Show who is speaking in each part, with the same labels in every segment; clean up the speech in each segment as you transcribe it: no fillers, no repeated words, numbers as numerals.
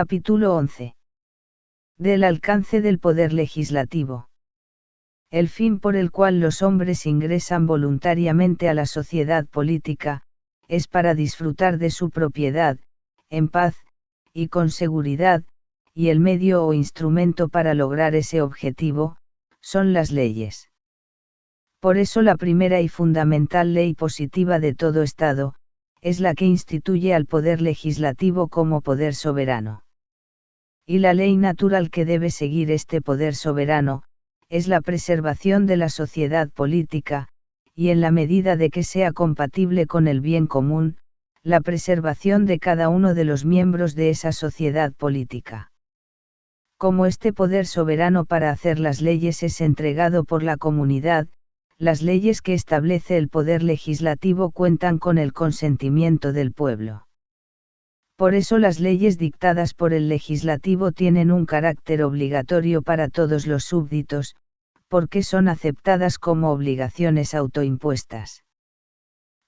Speaker 1: Capítulo 11. Del alcance del poder legislativo. El fin por el cual los hombres ingresan voluntariamente a la sociedad política, es para disfrutar de su propiedad, en paz, y con seguridad, y el medio o instrumento para lograr ese objetivo, son las leyes. Por eso la primera y fundamental ley positiva de todo Estado, es la que instituye al poder legislativo como poder soberano. Y la ley natural que debe seguir este poder soberano, es la preservación de la sociedad política, y en la medida de que sea compatible con el bien común, la preservación de cada uno de los miembros de esa sociedad política. Como este poder soberano para hacer las leyes es entregado por la comunidad, las leyes que establece el poder legislativo cuentan con el consentimiento del pueblo. Por eso las leyes dictadas por el legislativo tienen un carácter obligatorio para todos los súbditos, porque son aceptadas como obligaciones autoimpuestas.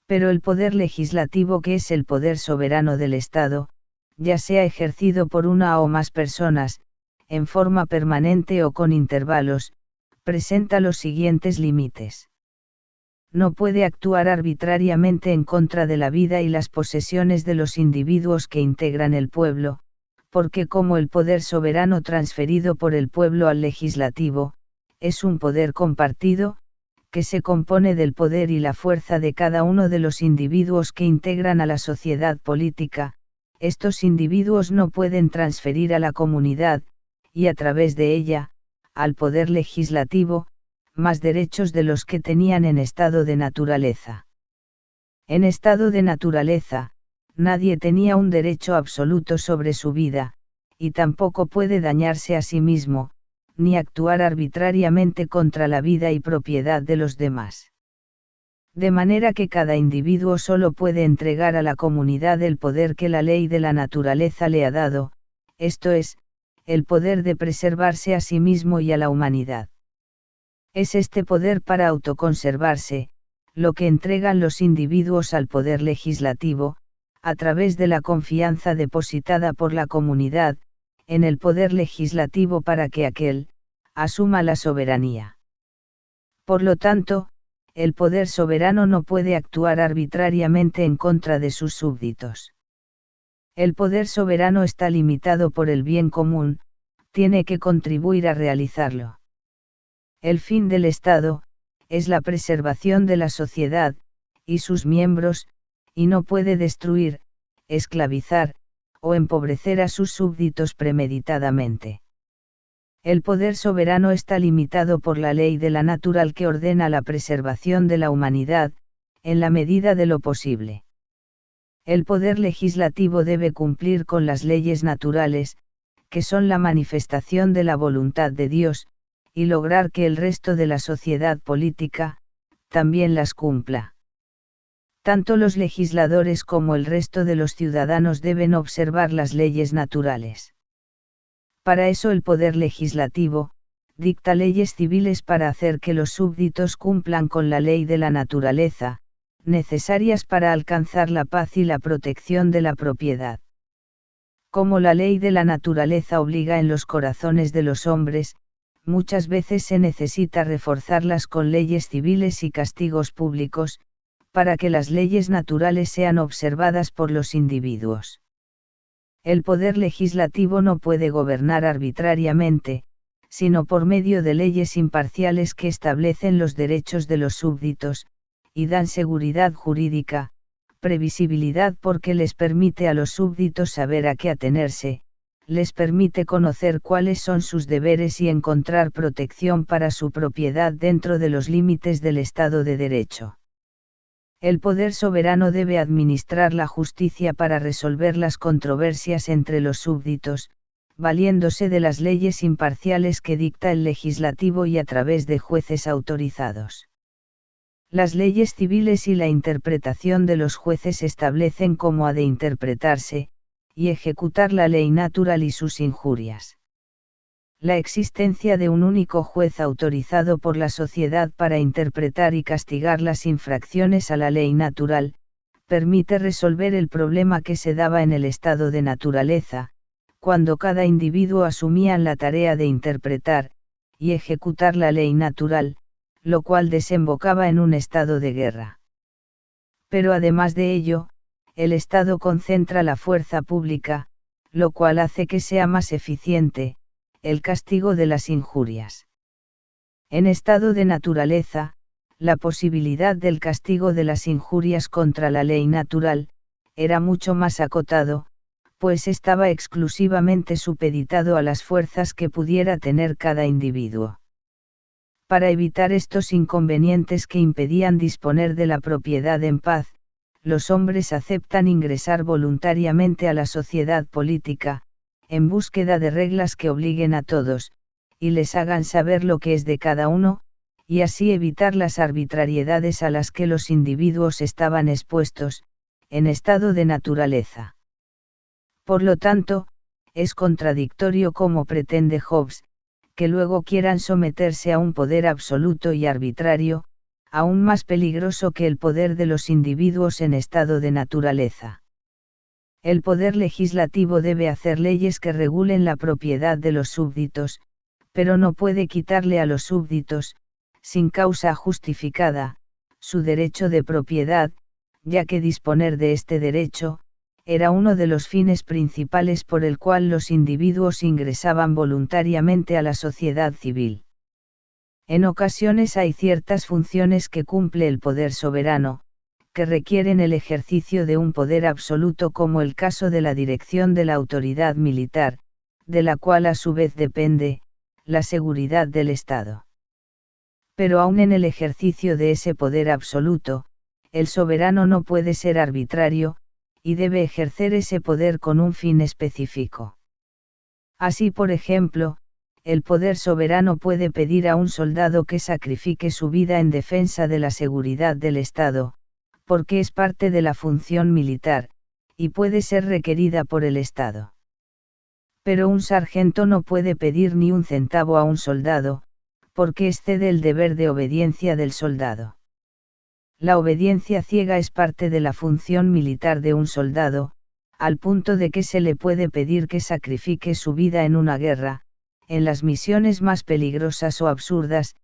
Speaker 1: Pero el poder legislativo, que es el poder soberano del Estado, ya sea ejercido por una o más personas, en forma permanente o con intervalos, presenta los siguientes límites. No puede actuar arbitrariamente en contra de la vida y las posesiones de los individuos que integran el pueblo, porque como el poder soberano transferido por el pueblo al legislativo, es un poder compartido, que se compone del poder y la fuerza de cada uno de los individuos que integran a la sociedad política, estos individuos no pueden transferir a la comunidad, y a través de ella, al poder legislativo, más derechos de los que tenían en estado de naturaleza. En estado de naturaleza, nadie tenía un derecho absoluto sobre su vida, y tampoco puede dañarse a sí mismo, ni actuar arbitrariamente contra la vida y propiedad de los demás. De manera que cada individuo solo puede entregar a la comunidad el poder que la ley de la naturaleza le ha dado, esto es, el poder de preservarse a sí mismo y a la humanidad. Es este poder para autoconservarse, lo que entregan los individuos al poder legislativo, a través de la confianza depositada por la comunidad, en el poder legislativo para que aquél, asuma la soberanía. Por lo tanto, el poder soberano no puede actuar arbitrariamente en contra de sus súbditos. El poder soberano está limitado por el bien común, tiene que contribuir a realizarlo. El fin del Estado, es la preservación de la sociedad, y sus miembros, y no puede destruir, esclavizar, o empobrecer a sus súbditos premeditadamente. El poder soberano está limitado por la ley de la natural que ordena la preservación de la humanidad, en la medida de lo posible. El poder legislativo debe cumplir con las leyes naturales, que son la manifestación de la voluntad de Dios, y lograr que el resto de la sociedad política, también las cumpla. Tanto los legisladores como el resto de los ciudadanos deben observar las leyes naturales. Para eso el poder legislativo, dicta leyes civiles para hacer que los súbditos cumplan con la ley de la naturaleza, necesarias para alcanzar la paz y la protección de la propiedad. Como la ley de la naturaleza obliga en los corazones de los hombres, muchas veces se necesita reforzarlas con leyes civiles y castigos públicos, para que las leyes naturales sean observadas por los individuos. El poder legislativo no puede gobernar arbitrariamente, sino por medio de leyes imparciales que establecen los derechos de los súbditos, y dan seguridad jurídica, previsibilidad porque les permite a los súbditos saber a qué atenerse, les permite conocer cuáles son sus deberes y encontrar protección para su propiedad dentro de los límites del Estado de Derecho. El poder soberano debe administrar la justicia para resolver las controversias entre los súbditos, valiéndose de las leyes imparciales que dicta el legislativo y a través de jueces autorizados. Las leyes civiles y la interpretación de los jueces establecen cómo ha de interpretarse, y ejecutar la ley natural y sus injurias. La existencia de un único juez autorizado por la sociedad para interpretar y castigar las infracciones a la ley natural, permite resolver el problema que se daba en el estado de naturaleza, cuando cada individuo asumía la tarea de interpretar y ejecutar la ley natural, lo cual desembocaba en un estado de guerra. Pero además de ello, el Estado concentra la fuerza pública, lo cual hace que sea más eficiente el castigo de las injurias. En estado de naturaleza, la posibilidad del castigo de las injurias contra la ley natural era mucho más acotado, pues estaba exclusivamente supeditado a las fuerzas que pudiera tener cada individuo. Para evitar estos inconvenientes que impedían disponer de la propiedad en paz, los hombres aceptan ingresar voluntariamente a la sociedad política, en búsqueda de reglas que obliguen a todos, y les hagan saber lo que es de cada uno, y así evitar las arbitrariedades a las que los individuos estaban expuestos, en estado de naturaleza. Por lo tanto, es contradictorio como pretende Hobbes, que luego quieran someterse a un poder absoluto y arbitrario, aún más peligroso que el poder de los individuos en estado de naturaleza. El poder legislativo debe hacer leyes que regulen la propiedad de los súbditos, pero no puede quitarle a los súbditos, sin causa justificada, su derecho de propiedad, ya que disponer de este derecho, era uno de los fines principales por el cual los individuos ingresaban voluntariamente a la sociedad civil. En ocasiones hay ciertas funciones que cumple el poder soberano, que requieren el ejercicio de un poder absoluto, como el caso de la dirección de la autoridad militar, de la cual a su vez depende la seguridad del Estado. Pero aun en el ejercicio de ese poder absoluto, el soberano no puede ser arbitrario, y debe ejercer ese poder con un fin específico. Así, por ejemplo, el poder soberano puede pedir a un soldado que sacrifique su vida en defensa de la seguridad del Estado, porque es parte de la función militar, y puede ser requerida por el Estado. Pero un sargento no puede pedir ni un centavo a un soldado, porque excede el deber de obediencia del soldado. La obediencia ciega es parte de la función militar de un soldado, al punto de que se le puede pedir que sacrifique su vida en una guerra, en las misiones más peligrosas o absurdas,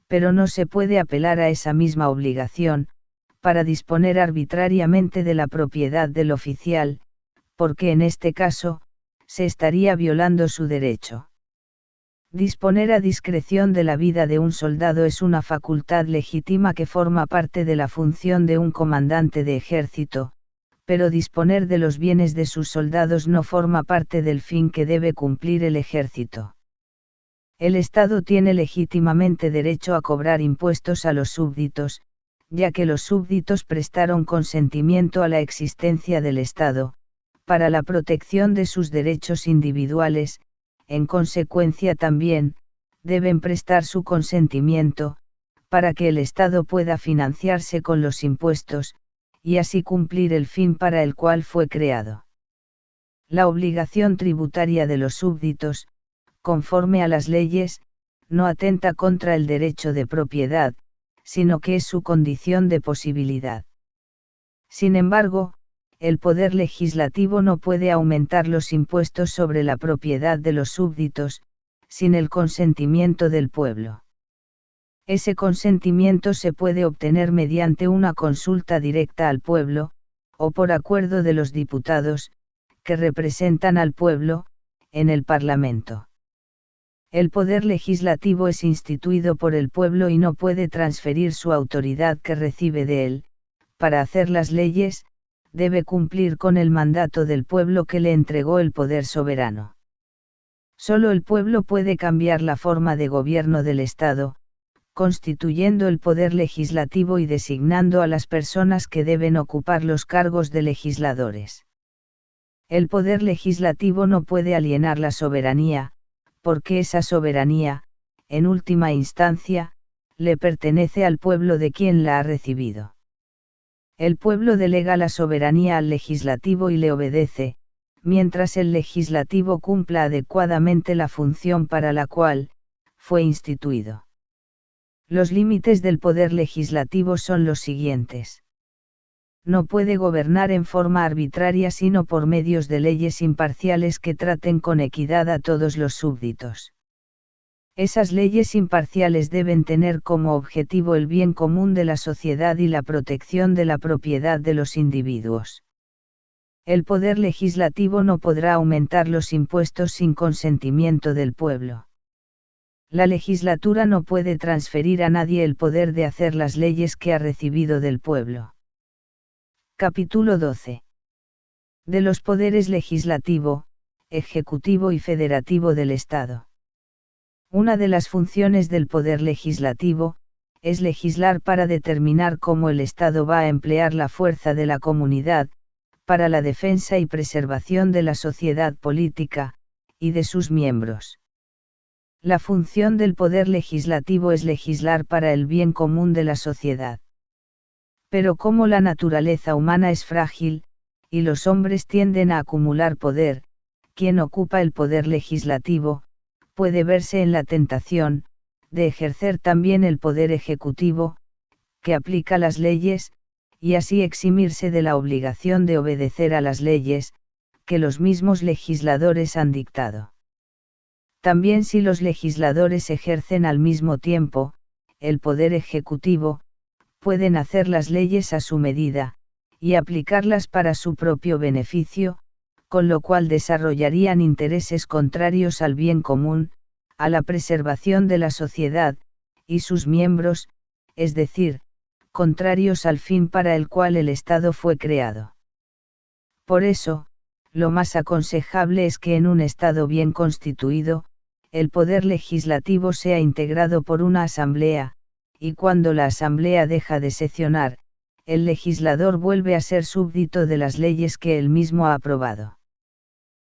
Speaker 1: pero no se puede apelar a esa misma obligación, para disponer arbitrariamente de la propiedad del oficial, porque en este caso, se estaría violando su derecho. Disponer a discreción de la vida de un soldado es una facultad legítima que forma parte de la función de un comandante de ejército, pero disponer de los bienes de sus soldados no forma parte del fin que debe cumplir el ejército. El Estado tiene legítimamente derecho a cobrar impuestos a los súbditos, ya que los súbditos prestaron consentimiento a la existencia del Estado, para la protección de sus derechos individuales. En consecuencia también, deben prestar su consentimiento, para que el Estado pueda financiarse con los impuestos, y así cumplir el fin para el cual fue creado. La obligación tributaria de los súbditos, conforme a las leyes, no atenta contra el derecho de propiedad, sino que es su condición de posibilidad. Sin embargo, el poder legislativo no puede aumentar los impuestos sobre la propiedad de los súbditos, sin el consentimiento del pueblo. Ese consentimiento se puede obtener mediante una consulta directa al pueblo, o por acuerdo de los diputados, que representan al pueblo, en el Parlamento. El poder legislativo es instituido por el pueblo y no puede transferir su autoridad que recibe de él, para hacer las leyes, debe cumplir con el mandato del pueblo que le entregó el poder soberano. Solo el pueblo puede cambiar la forma de gobierno del Estado, constituyendo el poder legislativo y designando a las personas que deben ocupar los cargos de legisladores. El poder legislativo no puede alienar la soberanía, porque esa soberanía, en última instancia, le pertenece al pueblo de quien la ha recibido. El pueblo delega la soberanía al legislativo y le obedece, mientras el legislativo cumpla adecuadamente la función para la cual fue instituido. Los límites del poder legislativo son los siguientes. no puede gobernar en forma arbitraria sino por medios de leyes imparciales que traten con equidad a todos los súbditos. Esas leyes imparciales deben tener como objetivo el bien común de la sociedad y la protección de la propiedad de los individuos. El poder legislativo no podrá aumentar los impuestos sin consentimiento del pueblo. La legislatura no puede transferir a nadie el poder de hacer las leyes que ha recibido del pueblo. Capítulo 12. De los poderes legislativo, ejecutivo y federativo del Estado. Una de las funciones del poder legislativo, es legislar para determinar cómo el Estado va a emplear la fuerza de la comunidad, para la defensa y preservación de la sociedad política, y de sus miembros. La función del poder legislativo es legislar para el bien común de la sociedad. Pero como la naturaleza humana es frágil, y los hombres tienden a acumular poder, quien ocupa el poder legislativo, puede verse en la tentación, de ejercer también el poder ejecutivo, que aplica las leyes, y así eximirse de la obligación de obedecer a las leyes, que los mismos legisladores han dictado. También si los legisladores ejercen al mismo tiempo, el poder ejecutivo, pueden hacer las leyes a su medida, y aplicarlas para su propio beneficio, con lo cual desarrollarían intereses contrarios al bien común, a la preservación de la sociedad, y sus miembros, es decir, contrarios al fin para el cual el Estado fue creado. Por eso, lo más aconsejable es que en un Estado bien constituido, el poder legislativo sea integrado por una asamblea, y cuando la asamblea deja de sesionar, el legislador vuelve a ser súbdito de las leyes que él mismo ha aprobado.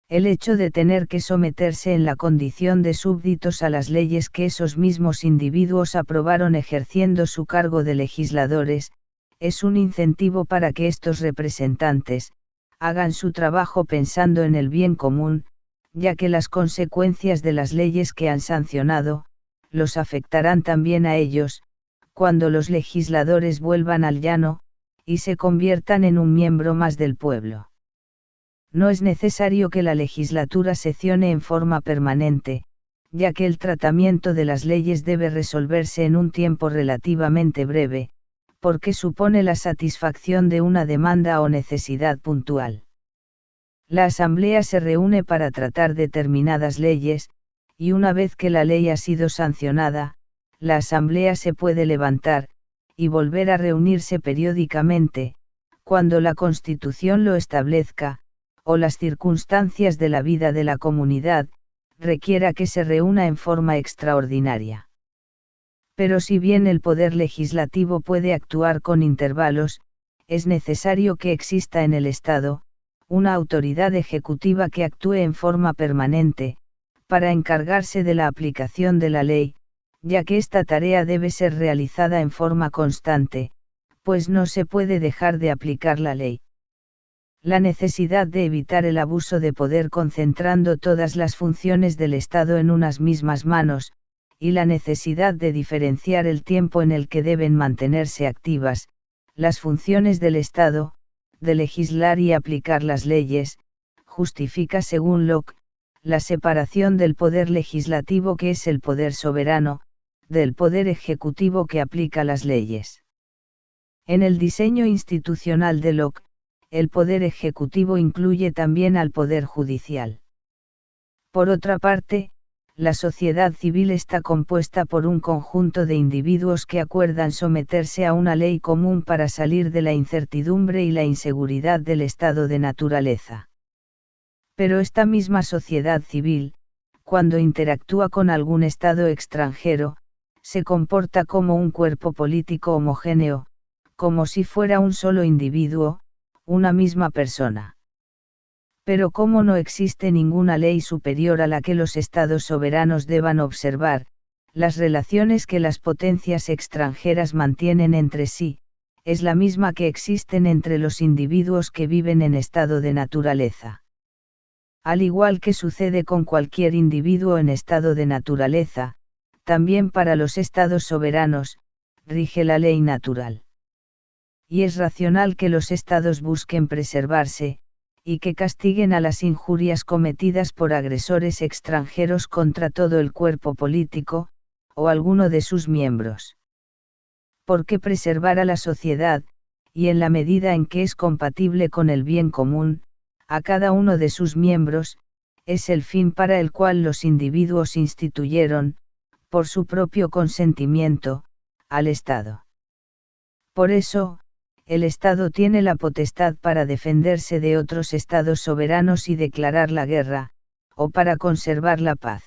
Speaker 1: El hecho de tener que someterse en la condición de súbditos a las leyes que esos mismos individuos aprobaron ejerciendo su cargo de legisladores, es un incentivo para que estos representantes, hagan su trabajo pensando en el bien común, ya que las consecuencias de las leyes que han sancionado, los afectarán también a ellos, cuando los legisladores vuelvan al llano, y se conviertan en un miembro más del pueblo. No es necesario que la legislatura sesione en forma permanente, ya que el tratamiento de las leyes debe resolverse en un tiempo relativamente breve, porque supone la satisfacción de una demanda o necesidad puntual. La Asamblea se reúne para tratar determinadas leyes, y una vez que la ley ha sido sancionada, la Asamblea se puede levantar, y volver a reunirse periódicamente, cuando la Constitución lo establezca, o las circunstancias de la vida de la comunidad, requiera que se reúna en forma extraordinaria. Pero si bien el poder legislativo puede actuar con intervalos, es necesario que exista en el Estado, una autoridad ejecutiva que actúe en forma permanente, para encargarse de la aplicación de la ley, ya que esta tarea debe ser realizada en forma constante, pues no se puede dejar de aplicar la ley. La necesidad de evitar el abuso de poder concentrando todas las funciones del Estado en unas mismas manos, y la necesidad de diferenciar el tiempo en el que deben mantenerse activas, las funciones del Estado, de legislar y aplicar las leyes, justifica según Locke, la separación del poder legislativo que es el poder soberano, del poder ejecutivo que aplica las leyes. En el diseño institucional de Locke, el poder ejecutivo incluye también al poder judicial. Por otra parte, la sociedad civil está compuesta por un conjunto de individuos que acuerdan someterse a una ley común para salir de la incertidumbre y la inseguridad del estado de naturaleza. Pero esta misma sociedad civil, cuando interactúa con algún estado extranjero, se comporta como un cuerpo político homogéneo, como si fuera un solo individuo, una misma persona. Pero como no existe ninguna ley superior a la que los estados soberanos deban observar, las relaciones que las potencias extranjeras mantienen entre sí, es la misma que existen entre los individuos que viven en estado de naturaleza. Al igual que sucede con cualquier individuo en estado de naturaleza, también para los estados soberanos, rige la ley natural. y es racional que los estados busquen preservarse, y que castiguen a las injurias cometidas por agresores extranjeros contra todo el cuerpo político, o alguno de sus miembros. Porque preservar a la sociedad, y en la medida en que es compatible con el bien común, a cada uno de sus miembros, es el fin para el cual los individuos instituyeron, por su propio consentimiento, al Estado. Por eso, el Estado tiene la potestad para defenderse de otros estados soberanos y declarar la guerra, o para conservar la paz.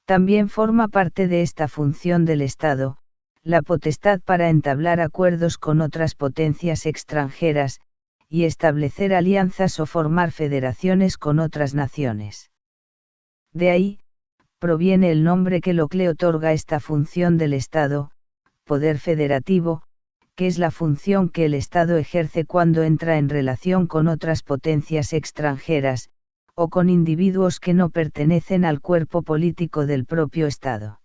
Speaker 1: También forma parte de esta función del Estado, la potestad para entablar acuerdos con otras potencias extranjeras, y establecer alianzas o formar federaciones con otras naciones. De ahí, proviene el nombre que Locke le otorga a esta función del Estado, poder federativo, que es la función que el Estado ejerce cuando entra en relación con otras potencias extranjeras, o con individuos que no pertenecen al cuerpo político del propio Estado.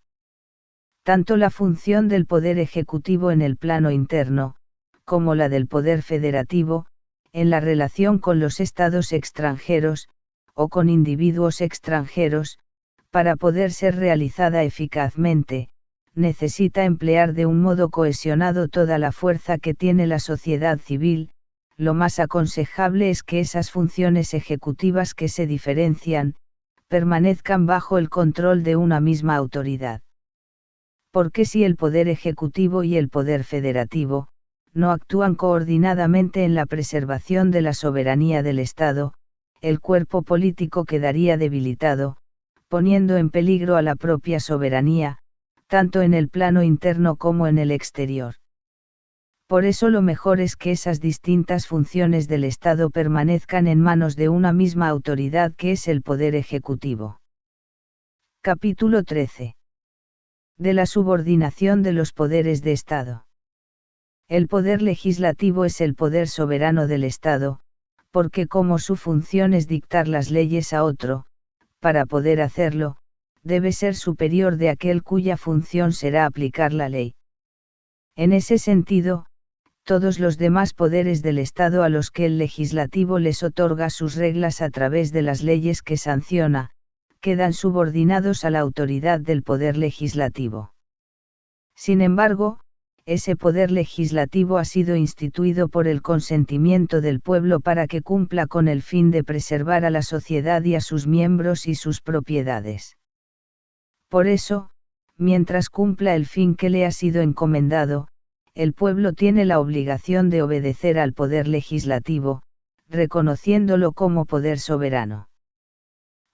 Speaker 1: Tanto la función del poder ejecutivo en el plano interno, como la del poder federativo, en la relación con los estados extranjeros, o con individuos extranjeros, para poder ser realizada eficazmente, necesita emplear de un modo cohesionado toda la fuerza que tiene la sociedad civil. Lo más aconsejable es que esas funciones ejecutivas que se diferencian, permanezcan bajo el control de una misma autoridad. Porque si el poder ejecutivo y el poder federativo, no actúan coordinadamente en la preservación de la soberanía del Estado, el cuerpo político quedaría debilitado, poniendo en peligro a la propia soberanía, tanto en el plano interno como en el exterior. Por eso lo mejor es que esas distintas funciones del Estado permanezcan en manos de una misma autoridad que es el Poder Ejecutivo. Capítulo 13. De la subordinación de los poderes de Estado. El poder legislativo es el poder soberano del Estado, porque como su función es dictar las leyes a otro, para poder hacerlo, debe ser superior de aquel cuya función será aplicar la ley. En ese sentido, todos los demás poderes del Estado a los que el legislativo les otorga sus reglas a través de las leyes que sanciona, quedan subordinados a la autoridad del poder legislativo. Sin embargo, ese poder legislativo ha sido instituido por el consentimiento del pueblo para que cumpla con el fin de preservar a la sociedad y a sus miembros y sus propiedades. Por eso, mientras cumpla el fin que le ha sido encomendado, el pueblo tiene la obligación de obedecer al poder legislativo, reconociéndolo como poder soberano.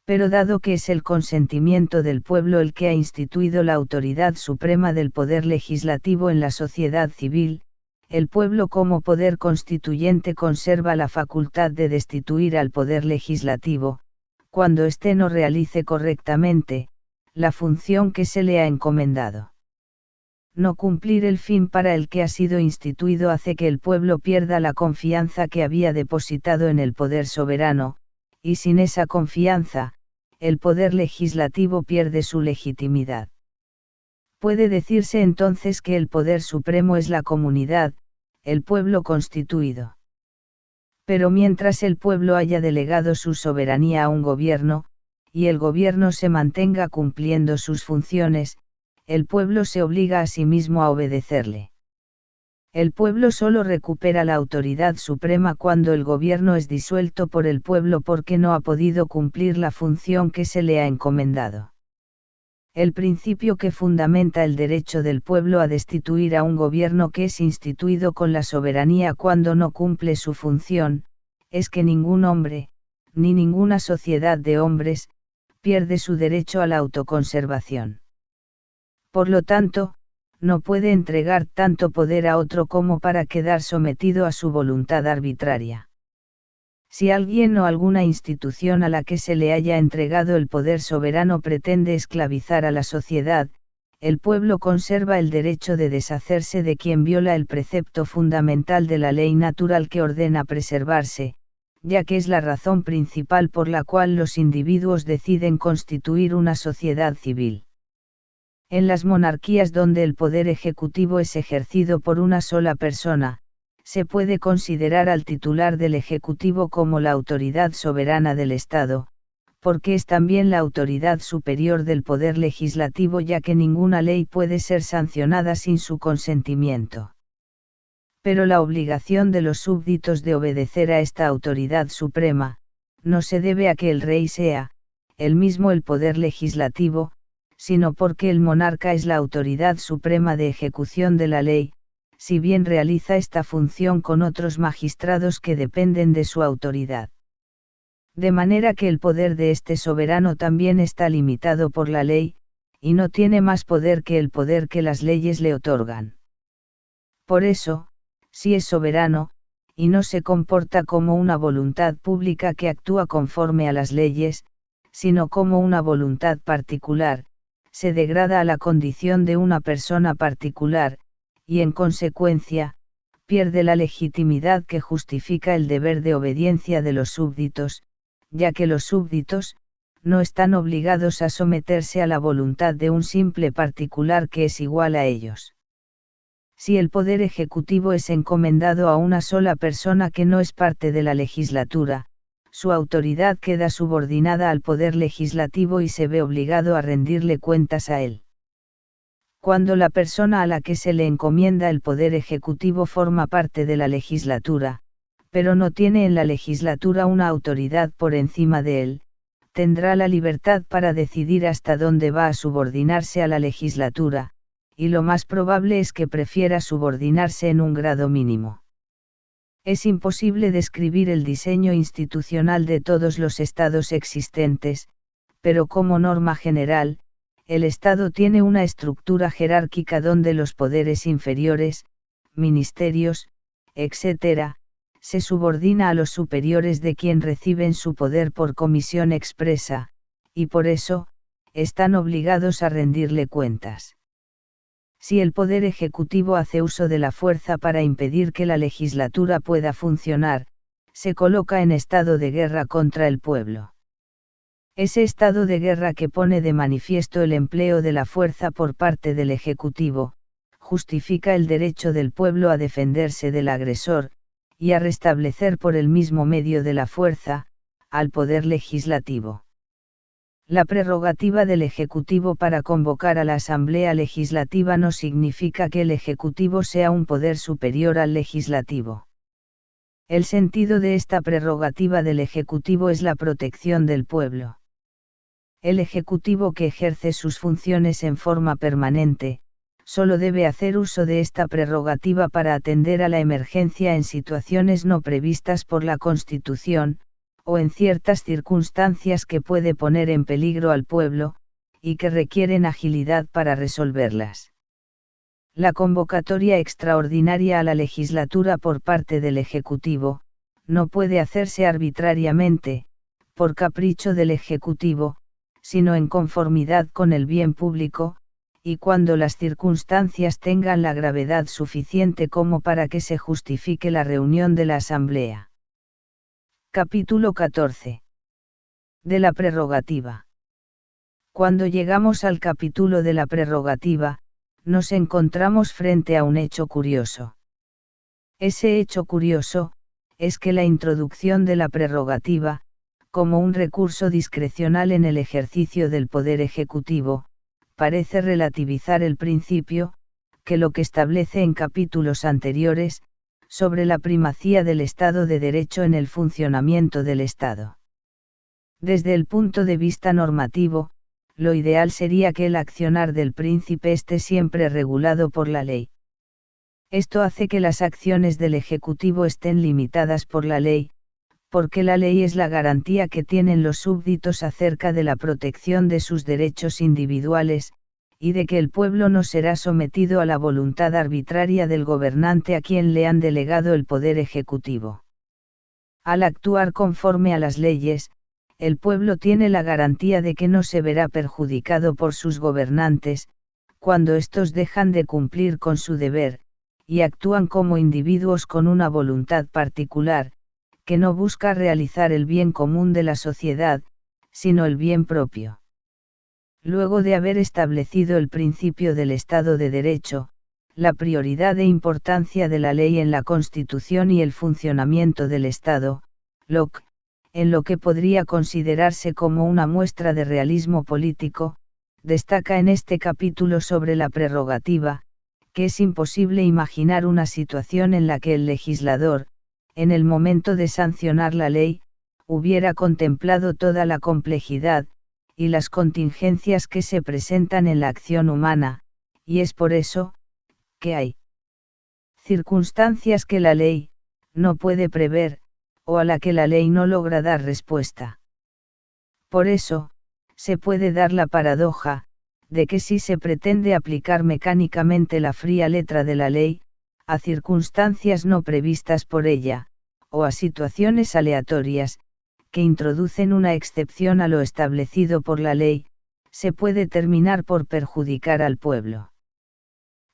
Speaker 1: Pero dado que es el consentimiento del pueblo el que ha instituido la autoridad suprema del poder legislativo en la sociedad civil, el pueblo como poder constituyente conserva la facultad de destituir al poder legislativo, cuando éste no realice correctamente la función que se le ha encomendado. No cumplir el fin para el que ha sido instituido hace que el pueblo pierda la confianza que había depositado en el poder soberano, y sin esa confianza, el poder legislativo pierde su legitimidad. Puede decirse entonces que el poder supremo es la comunidad, el pueblo constituido. Pero mientras el pueblo haya delegado su soberanía a un gobierno, y el gobierno se mantenga cumpliendo sus funciones, el pueblo se obliga a sí mismo a obedecerle. El pueblo solo recupera la autoridad suprema cuando el gobierno es disuelto por el pueblo porque no ha podido cumplir la función que se le ha encomendado. El principio que fundamenta el derecho del pueblo a destituir a un gobierno que es instituido con la soberanía cuando no cumple su función, es que ningún hombre, ni ninguna sociedad de hombres, pierde su derecho a la autoconservación. Por lo tanto, no puede entregar tanto poder a otro como para quedar sometido a su voluntad arbitraria. Si alguien o alguna institución a la que se le haya entregado el poder soberano pretende esclavizar a la sociedad, el pueblo conserva el derecho de deshacerse de quien viola el precepto fundamental de la ley natural que ordena preservarse, ya que es la razón principal por la cual los individuos deciden constituir una sociedad civil. En las monarquías donde el poder ejecutivo es ejercido por una sola persona, se puede considerar al titular del Ejecutivo como la autoridad soberana del Estado, porque es también la autoridad superior del poder legislativo, ya que ninguna ley puede ser sancionada sin su consentimiento. Pero la obligación de los súbditos de obedecer a esta autoridad suprema, no se debe a que el rey sea, él mismo el poder legislativo, sino porque el monarca es la autoridad suprema de ejecución de la ley, si bien realiza esta función con otros magistrados que dependen de su autoridad. De manera que el poder de este soberano también está limitado por la ley, y no tiene más poder que el poder que las leyes le otorgan. Por eso, si es soberano, y no se comporta como una voluntad pública que actúa conforme a las leyes, sino como una voluntad particular, se degrada a la condición de una persona particular, y en consecuencia, pierde la legitimidad que justifica el deber de obediencia de los súbditos, ya que los súbditos, no están obligados a someterse a la voluntad de un simple particular que es igual a ellos. Si el poder ejecutivo es encomendado a una sola persona que no es parte de la legislatura, su autoridad queda subordinada al poder legislativo y se ve obligado a rendirle cuentas a él. Cuando la persona a la que se le encomienda el poder ejecutivo forma parte de la legislatura, pero no tiene en la legislatura una autoridad por encima de él, tendrá la libertad para decidir hasta dónde va a subordinarse a la legislatura, y lo más probable es que prefiera subordinarse en un grado mínimo. Es imposible describir el diseño institucional de todos los estados existentes, pero como norma general, el Estado tiene una estructura jerárquica donde los poderes inferiores, ministerios, etc., se subordina a los superiores de quien reciben su poder por comisión expresa, y por eso, están obligados a rendirle cuentas. Si el poder ejecutivo hace uso de la fuerza para impedir que la legislatura pueda funcionar, se coloca en estado de guerra contra el pueblo. Ese estado de guerra que pone de manifiesto el empleo de la fuerza por parte del Ejecutivo, justifica el derecho del pueblo a defenderse del agresor, y a restablecer por el mismo medio de la fuerza, al poder legislativo. La prerrogativa del Ejecutivo para convocar a la Asamblea Legislativa no significa que el Ejecutivo sea un poder superior al Legislativo. El sentido de esta prerrogativa del Ejecutivo es la protección del pueblo. El Ejecutivo que ejerce sus funciones en forma permanente, solo debe hacer uso de esta prerrogativa para atender a la emergencia en situaciones no previstas por la Constitución, o en ciertas circunstancias que puede poner en peligro al pueblo, y que requieren agilidad para resolverlas. La convocatoria extraordinaria a la legislatura por parte del Ejecutivo, no puede hacerse arbitrariamente, por capricho del Ejecutivo, sino en conformidad con el bien público, y cuando las circunstancias tengan la gravedad suficiente como para que se justifique la reunión de la Asamblea. Capítulo 14. De la prerrogativa. Cuando llegamos al capítulo de la prerrogativa, nos encontramos frente a un hecho curioso. Ese hecho curioso, es que la introducción de la prerrogativa, como un recurso discrecional en el ejercicio del poder ejecutivo, parece relativizar el principio, que lo que establece en capítulos anteriores, sobre la primacía del Estado de Derecho en el funcionamiento del Estado. Desde el punto de vista normativo, lo ideal sería que el accionar del príncipe esté siempre regulado por la ley. Esto hace que las acciones del Ejecutivo estén limitadas por la ley, porque la ley es la garantía que tienen los súbditos acerca de la protección de sus derechos individuales, y de que el pueblo no será sometido a la voluntad arbitraria del gobernante a quien le han delegado el poder ejecutivo. Al actuar conforme a las leyes, el pueblo tiene la garantía de que no se verá perjudicado por sus gobernantes, cuando éstos dejan de cumplir con su deber, y actúan como individuos con una voluntad particular, que no busca realizar el bien común de la sociedad, sino el bien propio. Luego de haber establecido el principio del Estado de Derecho, la prioridad e importancia de la ley en la Constitución y el funcionamiento del Estado, Locke, en lo que podría considerarse como una muestra de realismo político, destaca en este capítulo sobre la prerrogativa, que es imposible imaginar una situación en la que el legislador, en el momento de sancionar la ley, hubiera contemplado toda la complejidad, y las contingencias que se presentan en la acción humana, y es por eso, que hay circunstancias que la ley no puede prever, o a la que la ley no logra dar respuesta. Por eso, se puede dar la paradoja, de que si se pretende aplicar mecánicamente la fría letra de la ley, a circunstancias no previstas por ella, o a situaciones aleatorias, que introducen una excepción a lo establecido por la ley, se puede terminar por perjudicar al pueblo.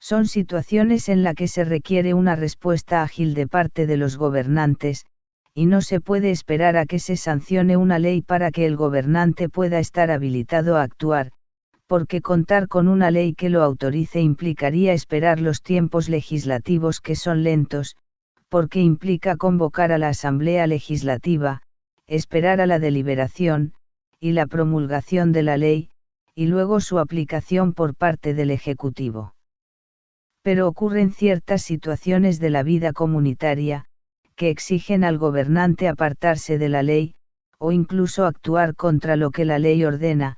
Speaker 1: Son situaciones en las que se requiere una respuesta ágil de parte de los gobernantes, y no se puede esperar a que se sancione una ley para que el gobernante pueda estar habilitado a actuar, porque contar con una ley que lo autorice implicaría esperar los tiempos legislativos que son lentos, porque implica convocar a la Asamblea Legislativa, esperar a la deliberación, y la promulgación de la ley, y luego su aplicación por parte del Ejecutivo. Pero ocurren ciertas situaciones de la vida comunitaria, que exigen al gobernante apartarse de la ley, o incluso actuar contra lo que la ley ordena,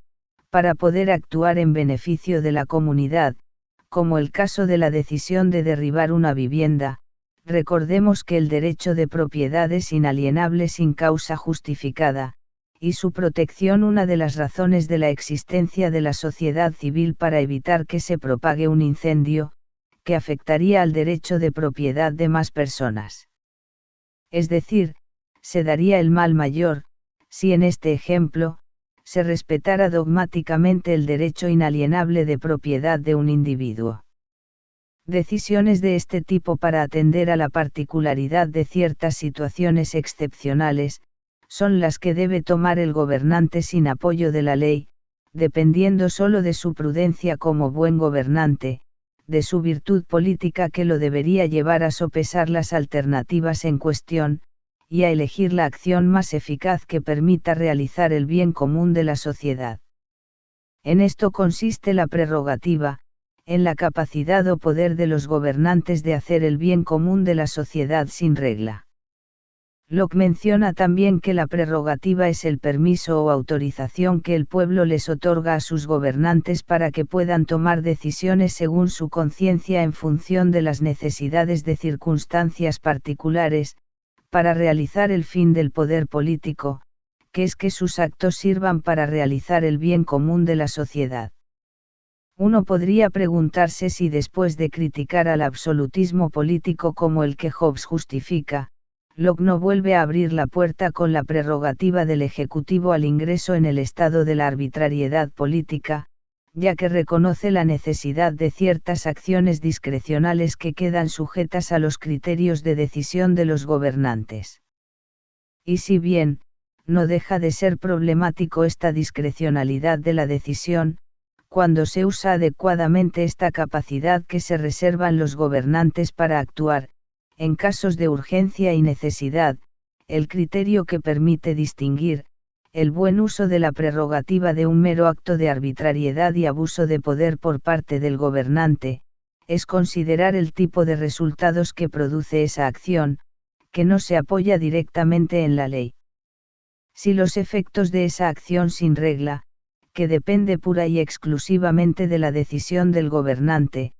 Speaker 1: para poder actuar en beneficio de la comunidad, como el caso de la decisión de derribar una vivienda. Recordemos que el derecho de propiedad es inalienable sin causa justificada, y su protección una de las razones de la existencia de la sociedad civil para evitar que se propague un incendio, que afectaría al derecho de propiedad de más personas. Es decir, se daría el mal mayor, si en este ejemplo, se respetara dogmáticamente el derecho inalienable de propiedad de un individuo. Decisiones de este tipo para atender a la particularidad de ciertas situaciones excepcionales, son las que debe tomar el gobernante sin apoyo de la ley, dependiendo solo de su prudencia como buen gobernante, de su virtud política que lo debería llevar a sopesar las alternativas en cuestión, y a elegir la acción más eficaz que permita realizar el bien común de la sociedad. En esto consiste la prerrogativa, en la capacidad o poder de los gobernantes de hacer el bien común de la sociedad sin regla. Locke menciona también que la prerrogativa es el permiso o autorización que el pueblo les otorga a sus gobernantes para que puedan tomar decisiones según su conciencia en función de las necesidades de circunstancias particulares, para realizar el fin del poder político, que es que sus actos sirvan para realizar el bien común de la sociedad. Uno podría preguntarse si después de criticar al absolutismo político como el que Hobbes justifica, Locke no vuelve a abrir la puerta con la prerrogativa del Ejecutivo al ingreso en el estado de la arbitrariedad política, ya que reconoce la necesidad de ciertas acciones discrecionales que quedan sujetas a los criterios de decisión de los gobernantes. Y si bien, no deja de ser problemático esta discrecionalidad de la decisión, cuando se usa adecuadamente esta capacidad que se reservan los gobernantes para actuar, en casos de urgencia y necesidad, el criterio que permite distinguir, el buen uso de la prerrogativa de un mero acto de arbitrariedad y abuso de poder por parte del gobernante, es considerar el tipo de resultados que produce esa acción, que no se apoya directamente en la ley. Si los efectos de esa acción sin regla, que depende pura y exclusivamente de la decisión del gobernante,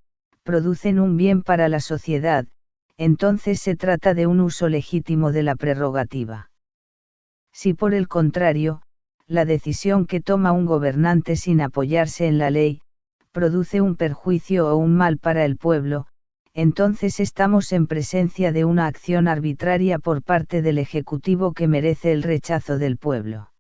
Speaker 1: producen un bien para la sociedad, entonces se trata de un uso legítimo de la prerrogativa. Si por el contrario, la decisión que toma un gobernante sin apoyarse en la ley, produce un perjuicio o un mal para el pueblo, entonces estamos en presencia de una acción arbitraria por parte del Ejecutivo que merece el rechazo del pueblo.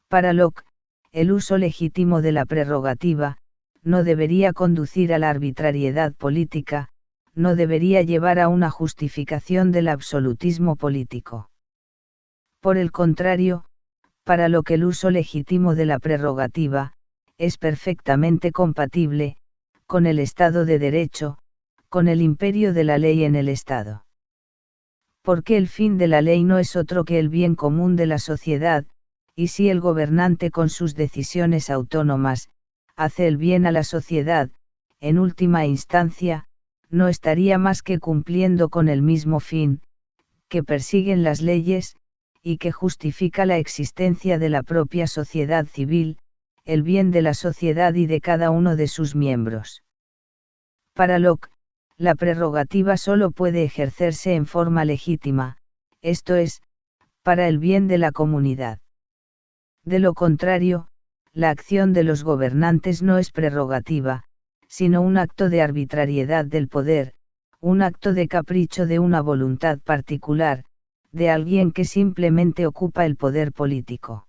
Speaker 1: Para Locke, el uso legítimo de la prerrogativa, no debería conducir a la arbitrariedad política, no debería llevar a una justificación del absolutismo político. Por el contrario, para Locke el uso legítimo de la prerrogativa, es perfectamente compatible, con el Estado de Derecho, con el imperio de la ley en el Estado. Porque el fin de la ley no es otro que el bien común de la sociedad, y si el gobernante con sus decisiones autónomas, hace el bien a la sociedad, en última instancia, no estaría más que cumpliendo con el mismo fin, que persiguen las leyes, y que justifica la existencia de la propia sociedad civil, el bien de la sociedad y de cada uno de sus miembros. Para Locke, la prerrogativa solo puede ejercerse en forma legítima, esto es, para el bien de la comunidad. De lo contrario, la acción de los gobernantes no es prerrogativa, sino un acto de arbitrariedad del poder, un acto de capricho de una voluntad particular, de alguien que simplemente ocupa el poder político.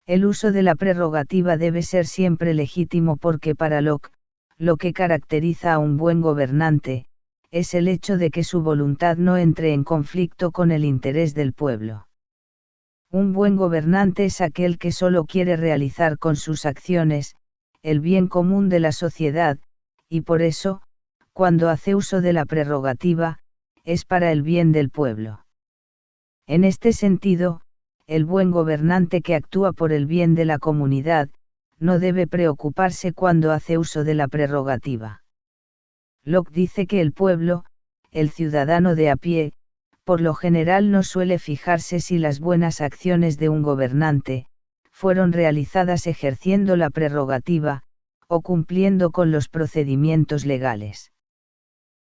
Speaker 1: El uso de la prerrogativa debe ser siempre legítimo porque para Locke, lo que caracteriza a un buen gobernante, es el hecho de que su voluntad no entre en conflicto con el interés del pueblo. Un buen gobernante es aquel que solo quiere realizar con sus acciones, el bien común de la sociedad, y por eso, cuando hace uso de la prerrogativa, es para el bien del pueblo. En este sentido, el buen gobernante que actúa por el bien de la comunidad, no debe preocuparse cuando hace uso de la prerrogativa. Locke dice que el pueblo, el ciudadano de a pie, por lo general no suele fijarse si las buenas acciones de un gobernante, fueron realizadas ejerciendo la prerrogativa, o cumpliendo con los procedimientos legales.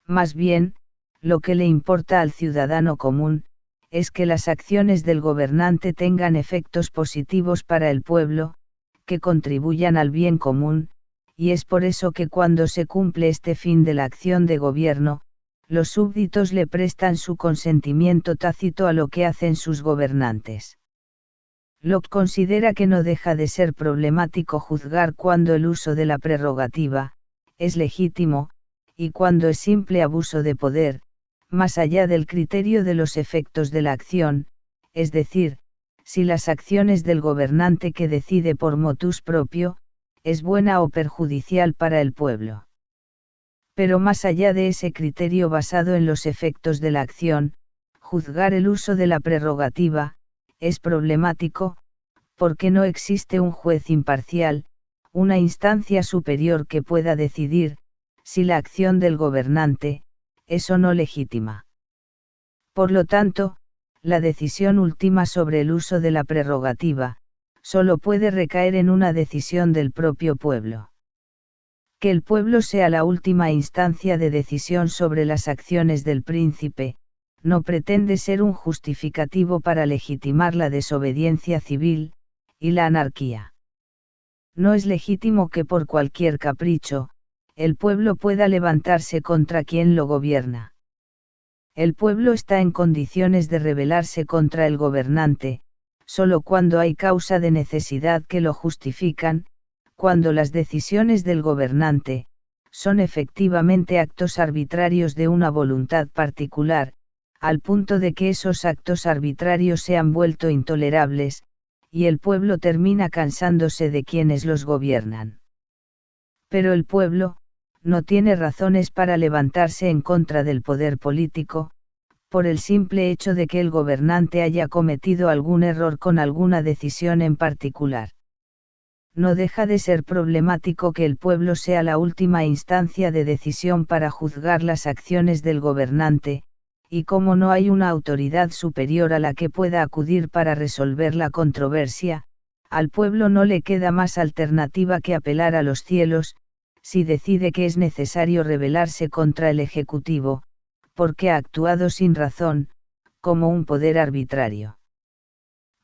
Speaker 1: Más bien, lo que le importa al ciudadano común, es que las acciones del gobernante tengan efectos positivos para el pueblo, que contribuyan al bien común, y es por eso que cuando se cumple este fin de la acción de gobierno, los súbditos le prestan su consentimiento tácito a lo que hacen sus gobernantes. Locke considera que no deja de ser problemático juzgar cuando el uso de la prerrogativa es legítimo, y cuando es simple abuso de poder, más allá del criterio de los efectos de la acción, es decir, si las acciones del gobernante que decide por motus propio, es buena o perjudicial para el pueblo. Pero más allá de ese criterio basado en los efectos de la acción, juzgar el uso de la prerrogativa, es problemático, porque no existe un juez imparcial, una instancia superior que pueda decidir, si la acción del gobernante, es o no legítima. Por lo tanto, la decisión última sobre el uso de la prerrogativa, solo puede recaer en una decisión del propio pueblo. Que el pueblo sea la última instancia de decisión sobre las acciones del príncipe, no pretende ser un justificativo para legitimar la desobediencia civil, y la anarquía. No es legítimo que por cualquier capricho, el pueblo pueda levantarse contra quien lo gobierna. El pueblo está en condiciones de rebelarse contra el gobernante, solo cuando hay causa de necesidad que lo justifican, cuando las decisiones del gobernante, son efectivamente actos arbitrarios de una voluntad particular, al punto de que esos actos arbitrarios se han vuelto intolerables, y el pueblo termina cansándose de quienes los gobiernan. Pero el pueblo, no tiene razones para levantarse en contra del poder político, por el simple hecho de que el gobernante haya cometido algún error con alguna decisión en particular. No deja de ser problemático que el pueblo sea la última instancia de decisión para juzgar las acciones del gobernante, y como no hay una autoridad superior a la que pueda acudir para resolver la controversia, al pueblo no le queda más alternativa que apelar a los cielos, si decide que es necesario rebelarse contra el Ejecutivo, porque ha actuado sin razón, como un poder arbitrario.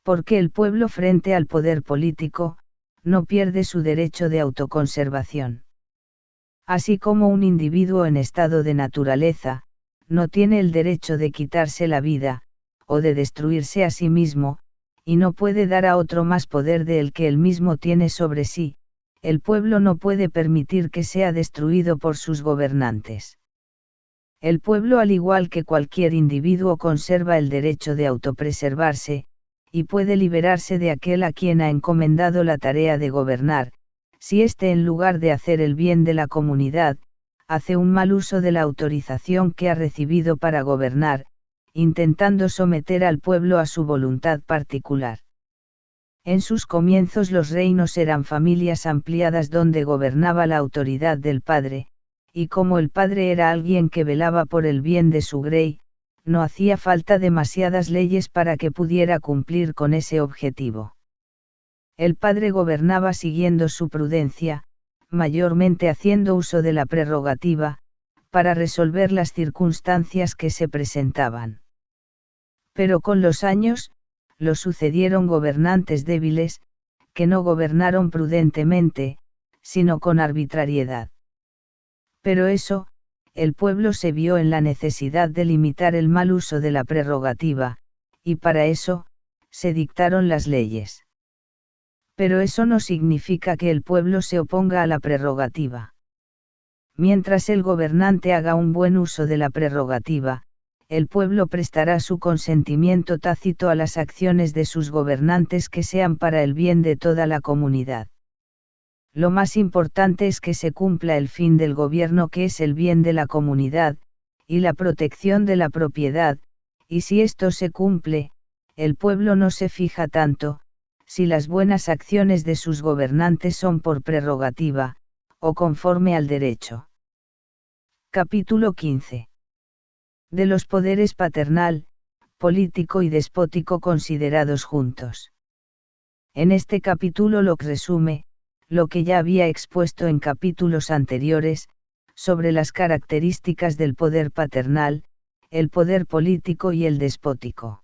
Speaker 1: Porque el pueblo frente al poder político, no pierde su derecho de autoconservación. Así como un individuo en estado de naturaleza, no tiene el derecho de quitarse la vida, o de destruirse a sí mismo, y no puede dar a otro más poder del que él mismo tiene sobre sí, el pueblo no puede permitir que sea destruido por sus gobernantes. El pueblo, al igual que cualquier individuo, conserva el derecho de autopreservarse, y puede liberarse de aquel a quien ha encomendado la tarea de gobernar, si éste en lugar de hacer el bien de la comunidad, hace un mal uso de la autorización que ha recibido para gobernar, intentando someter al pueblo a su voluntad particular. En sus comienzos los reinos eran familias ampliadas donde gobernaba la autoridad del padre, y como el padre era alguien que velaba por el bien de su grey, no hacía falta demasiadas leyes para que pudiera cumplir con ese objetivo. El padre gobernaba siguiendo su prudencia, mayormente haciendo uso de la prerrogativa, para resolver las circunstancias que se presentaban. Pero con los años, lo sucedieron gobernantes débiles, que no gobernaron prudentemente, sino con arbitrariedad. Pero eso, el pueblo se vio en la necesidad de limitar el mal uso de la prerrogativa, y para eso, se dictaron las leyes. Pero eso no significa que el pueblo se oponga a la prerrogativa. Mientras el gobernante haga un buen uso de la prerrogativa, el pueblo prestará su consentimiento tácito a las acciones de sus gobernantes que sean para el bien de toda la comunidad. Lo más importante es que se cumpla el fin del gobierno, que es el bien de la comunidad, y la protección de la propiedad, y si esto se cumple, el pueblo no se fija tanto, si las buenas acciones de sus gobernantes son por prerrogativa, o conforme al derecho. Capítulo 15. De los poderes paternal, político y despótico considerados juntos. En este capítulo Locke resume, lo que ya había expuesto en capítulos anteriores, sobre las características del poder paternal, el poder político y el despótico.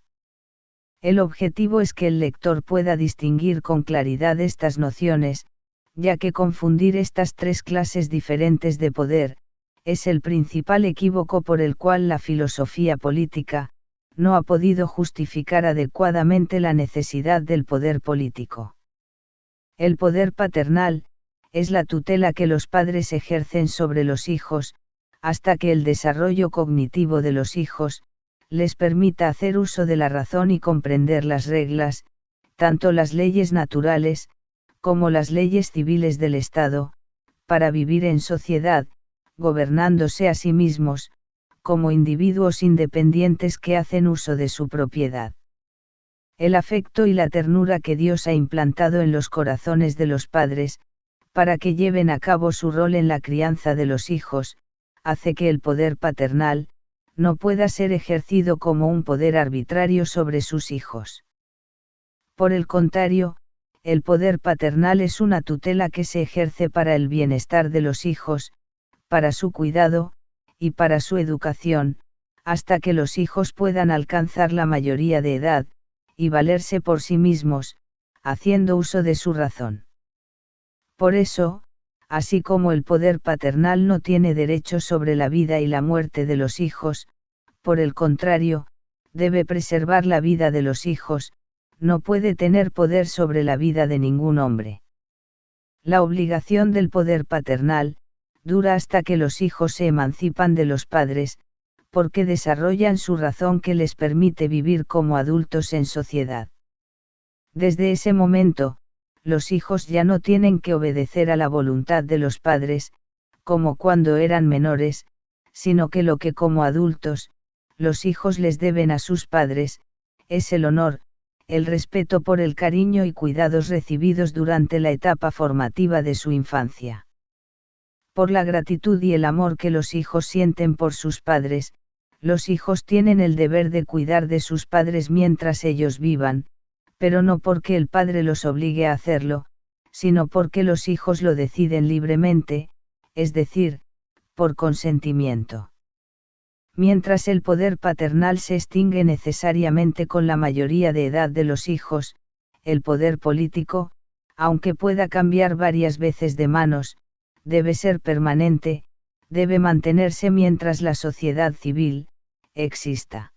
Speaker 1: El objetivo es que el lector pueda distinguir con claridad estas nociones, ya que confundir estas tres clases diferentes de poder, es el principal equívoco por el cual la filosofía política no ha podido justificar adecuadamente la necesidad del poder político. El poder paternal es la tutela que los padres ejercen sobre los hijos, hasta que el desarrollo cognitivo de los hijos les permita hacer uso de la razón y comprender las reglas, tanto las leyes naturales, como las leyes civiles del Estado, para vivir en sociedad, gobernándose a sí mismos, como individuos independientes que hacen uso de su propiedad. El afecto y la ternura que Dios ha implantado en los corazones de los padres, para que lleven a cabo su rol en la crianza de los hijos, hace que el poder paternal no pueda ser ejercido como un poder arbitrario sobre sus hijos. Por el contrario, el poder paternal es una tutela que se ejerce para el bienestar de los hijos, para su cuidado, y para su educación, hasta que los hijos puedan alcanzar la mayoría de edad, y valerse por sí mismos, haciendo uso de su razón. Por eso, así como el poder paternal no tiene derecho sobre la vida y la muerte de los hijos, por el contrario, debe preservar la vida de los hijos, no puede tener poder sobre la vida de ningún hombre. La obligación del poder paternal dura hasta que los hijos se emancipan de los padres, porque desarrollan su razón que les permite vivir como adultos en sociedad. Desde ese momento, los hijos ya no tienen que obedecer a la voluntad de los padres, como cuando eran menores, sino que lo que como adultos, los hijos les deben a sus padres, es el honor, el respeto por el cariño y cuidados recibidos durante la etapa formativa de su infancia. Por la gratitud y el amor que los hijos sienten por sus padres, los hijos tienen el deber de cuidar de sus padres mientras ellos vivan, pero no porque el padre los obligue a hacerlo, sino porque los hijos lo deciden libremente, es decir, por consentimiento. Mientras el poder paternal se extingue necesariamente con la mayoría de edad de los hijos, el poder político, aunque pueda cambiar varias veces de manos, debe ser permanente, debe mantenerse mientras la sociedad civil exista.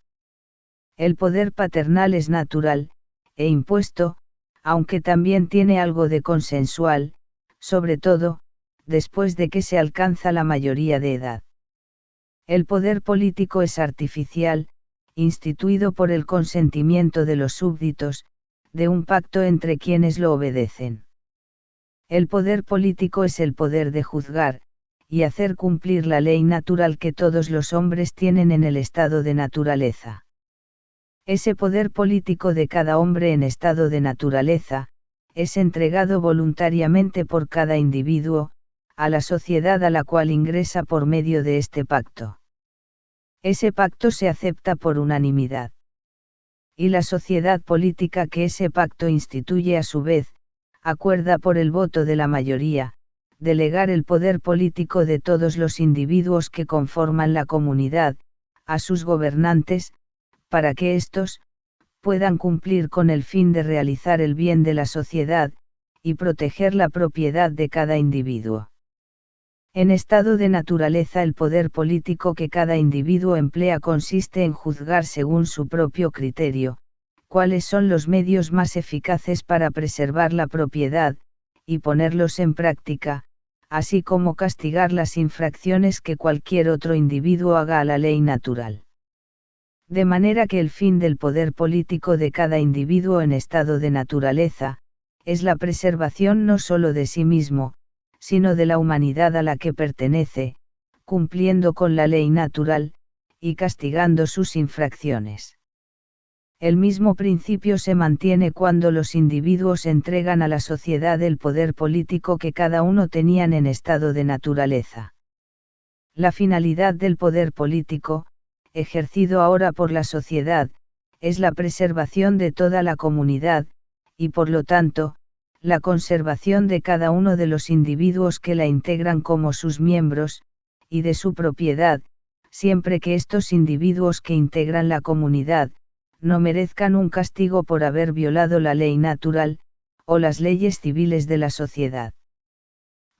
Speaker 1: El poder paternal es natural, e impuesto, aunque también tiene algo de consensual, sobre todo, después de que se alcanza la mayoría de edad. El poder político es artificial, instituido por el consentimiento de los súbditos, de un pacto entre quienes lo obedecen. El poder político es el poder de juzgar, y hacer cumplir la ley natural que todos los hombres tienen en el estado de naturaleza. Ese poder político de cada hombre en estado de naturaleza, es entregado voluntariamente por cada individuo, a la sociedad a la cual ingresa por medio de este pacto. Ese pacto se acepta por unanimidad. Y la sociedad política que ese pacto instituye a su vez, acuerda por el voto de la mayoría, delegar el poder político de todos los individuos que conforman la comunidad, a sus gobernantes, para que éstos puedan cumplir con el fin de realizar el bien de la sociedad, y proteger la propiedad de cada individuo. En estado de naturaleza el poder político que cada individuo emplea consiste en juzgar según su propio criterio, cuáles son los medios más eficaces para preservar la propiedad, y ponerlos en práctica, así como castigar las infracciones que cualquier otro individuo haga a la ley natural. De manera que el fin del poder político de cada individuo en estado de naturaleza, es la preservación no sólo de sí mismo, sino de la humanidad a la que pertenece, cumpliendo con la ley natural, y castigando sus infracciones. El mismo principio se mantiene cuando los individuos entregan a la sociedad el poder político que cada uno tenían en estado de naturaleza. La finalidad del poder político, ejercido ahora por la sociedad, es la preservación de toda la comunidad, y por lo tanto, la conservación de cada uno de los individuos que la integran como sus miembros, y de su propiedad, siempre que estos individuos que integran la comunidad, no merezcan un castigo por haber violado la ley natural, o las leyes civiles de la sociedad.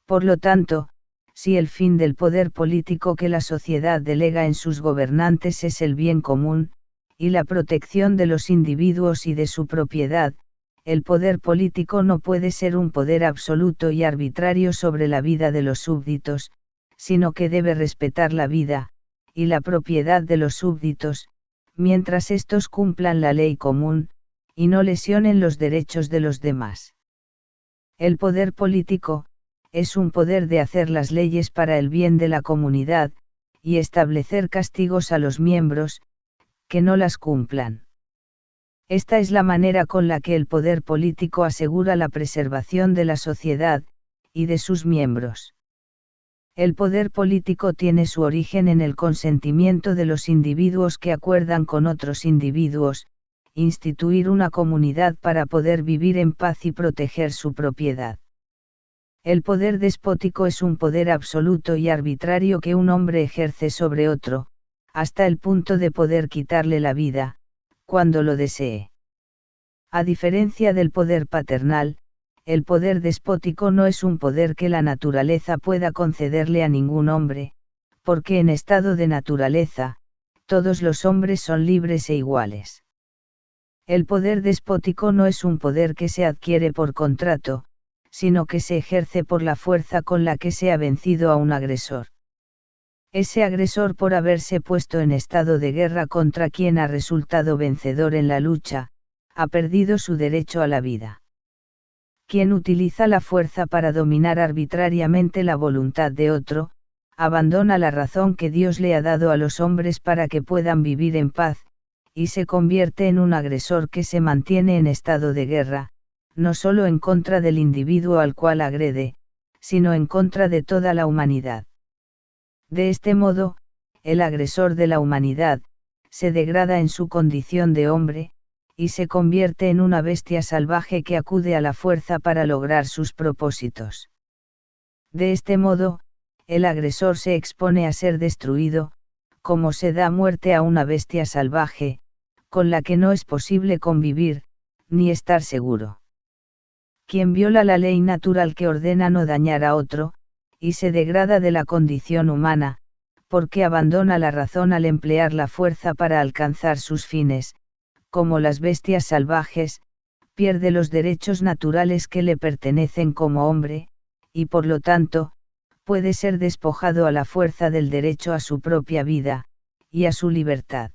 Speaker 1: Por lo tanto, si el fin del poder político que la sociedad delega en sus gobernantes es el bien común, y la protección de los individuos y de su propiedad, el poder político no puede ser un poder absoluto y arbitrario sobre la vida de los súbditos, sino que debe respetar la vida, y la propiedad de los súbditos, mientras éstos cumplan la ley común, y no lesionen los derechos de los demás. El poder político, es un poder de hacer las leyes para el bien de la comunidad, y establecer castigos a los miembros, que no las cumplan. Esta es la manera con la que el poder político asegura la preservación de la sociedad, y de sus miembros. El poder político tiene su origen en el consentimiento de los individuos que acuerdan con otros individuos, instituir una comunidad para poder vivir en paz y proteger su propiedad. El poder despótico es un poder absoluto y arbitrario que un hombre ejerce sobre otro, hasta el punto de poder quitarle la vida, cuando lo desee. A diferencia del poder paternal, el poder despótico no es un poder que la naturaleza pueda concederle a ningún hombre, porque en estado de naturaleza, todos los hombres son libres e iguales. El poder despótico no es un poder que se adquiere por contrato, sino que se ejerce por la fuerza con la que se ha vencido a un agresor. Ese agresor, por haberse puesto en estado de guerra contra quien ha resultado vencedor en la lucha, ha perdido su derecho a la vida. Quien utiliza la fuerza para dominar arbitrariamente la voluntad de otro, abandona la razón que Dios le ha dado a los hombres para que puedan vivir en paz, y se convierte en un agresor que se mantiene en estado de guerra, no solo en contra del individuo al cual agrede, sino en contra de toda la humanidad. De este modo, el agresor de la humanidad, se degrada en su condición de hombre, y se convierte en una bestia salvaje que acude a la fuerza para lograr sus propósitos. De este modo, el agresor se expone a ser destruido, como se da muerte a una bestia salvaje, con la que no es posible convivir, ni estar seguro. Quien viola la ley natural que ordena no dañar a otro, y se degrada de la condición humana, porque abandona la razón al emplear la fuerza para alcanzar sus fines, como las bestias salvajes, pierde los derechos naturales que le pertenecen como hombre, y por lo tanto, puede ser despojado a la fuerza del derecho a su propia vida, y a su libertad.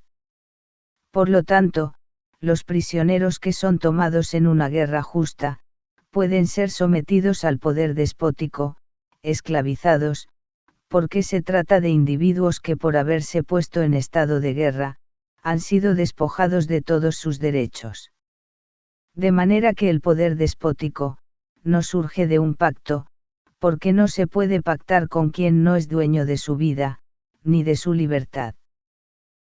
Speaker 1: Por lo tanto, los prisioneros que son tomados en una guerra justa, pueden ser sometidos al poder despótico, esclavizados, porque se trata de individuos que por haberse puesto en estado de guerra, han sido despojados de todos sus derechos. De manera que el poder despótico, no surge de un pacto, porque no se puede pactar con quien no es dueño de su vida, ni de su libertad.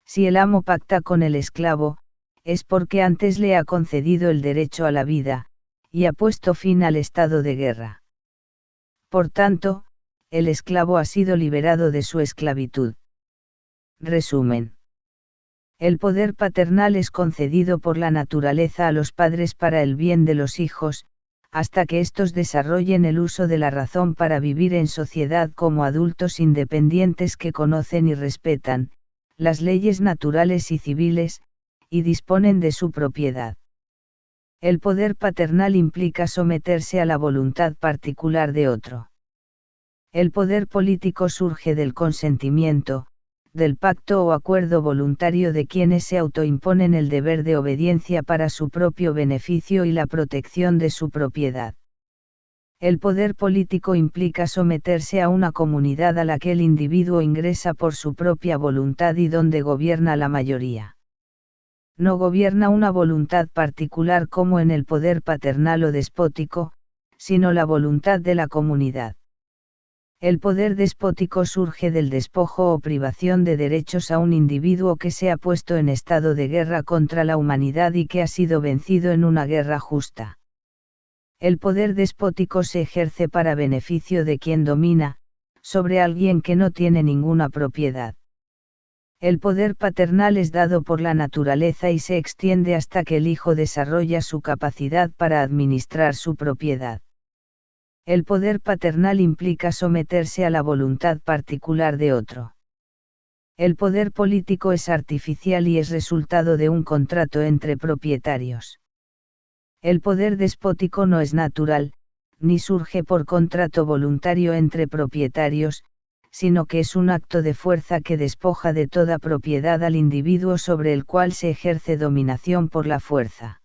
Speaker 1: Si el amo pacta con el esclavo, es porque antes le ha concedido el derecho a la vida, y ha puesto fin al estado de guerra. Por tanto, el esclavo ha sido liberado de su esclavitud. Resumen. El poder paternal es concedido por la naturaleza a los padres para el bien de los hijos, hasta que éstos desarrollen el uso de la razón para vivir en sociedad como adultos independientes que conocen y respetan las leyes naturales y civiles, y disponen de su propiedad. El poder paternal implica someterse a la voluntad particular de otro. El poder político surge del consentimiento, del pacto o acuerdo voluntario de quienes se autoimponen el deber de obediencia para su propio beneficio y la protección de su propiedad. El poder político implica someterse a una comunidad a la que el individuo ingresa por su propia voluntad y donde gobierna la mayoría. No gobierna una voluntad particular como en el poder paternal o despótico, sino la voluntad de la comunidad. El poder despótico surge del despojo o privación de derechos a un individuo que se ha puesto en estado de guerra contra la humanidad y que ha sido vencido en una guerra justa. El poder despótico se ejerce para beneficio de quien domina, sobre alguien que no tiene ninguna propiedad. El poder paternal es dado por la naturaleza y se extiende hasta que el hijo desarrolla su capacidad para administrar su propiedad. El poder paternal implica someterse a la voluntad particular de otro. El poder político es artificial y es resultado de un contrato entre propietarios. El poder despótico no es natural, ni surge por contrato voluntario entre propietarios, sino que es un acto de fuerza que despoja de toda propiedad al individuo sobre el cual se ejerce dominación por la fuerza.